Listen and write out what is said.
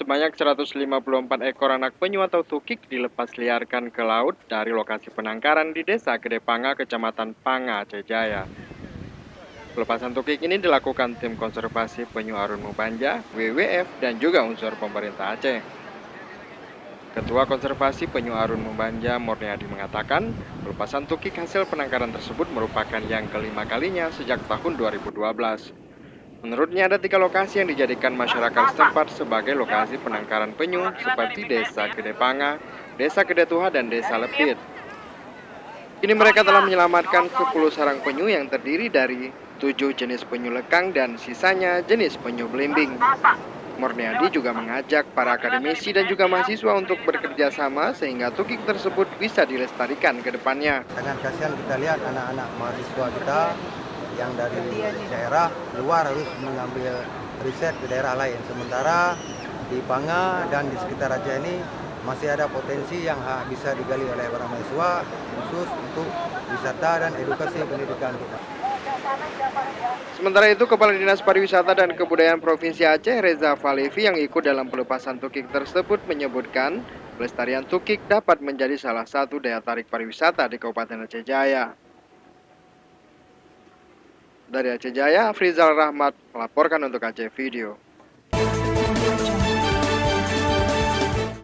Sebanyak 154 ekor anak penyu atau tukik dilepas liarkan ke laut dari lokasi penangkaran di Desa Gede Panga, Kecamatan Panga, Aceh Jaya. Pelepasan tukik ini dilakukan tim konservasi penyu Arun Mubanja, WWF, dan juga unsur pemerintah Aceh. Ketua Konservasi Penyu Arun Mubanja, Morniadi, mengatakan pelepasan tukik hasil penangkaran tersebut merupakan yang kelima kalinya sejak tahun 2012. Menurutnya ada 3 lokasi yang dijadikan masyarakat setempat sebagai lokasi penangkaran penyu seperti Desa Gede Panga, Desa Gede Tuha, dan Desa Lepit. Kini mereka telah menyelamatkan 10 sarang penyu yang terdiri dari 7 jenis penyu lekang dan sisanya jenis penyu belimbing. Morniadi juga mengajak para akademisi dan juga mahasiswa untuk bekerja sama sehingga tukik tersebut bisa dilestarikan ke depannya. Sangat kasihan kita lihat anak-anak mahasiswa kita yang dari daerah luar harus mengambil riset ke daerah lain. Sementara di Panga dan di sekitar Aceh ini masih ada potensi yang bisa digali oleh para mahasiswa khusus untuk wisata dan edukasi pendidikan kita. Sementara itu, Kepala Dinas Pariwisata dan Kebudayaan Provinsi Aceh, Reza Falevi, yang ikut dalam pelepasan tukik tersebut menyebutkan pelestarian tukik dapat menjadi salah satu daya tarik pariwisata di Kabupaten Aceh Jaya. Dari Aceh Jaya, Afrizal Rahmat melaporkan untuk Aceh Video.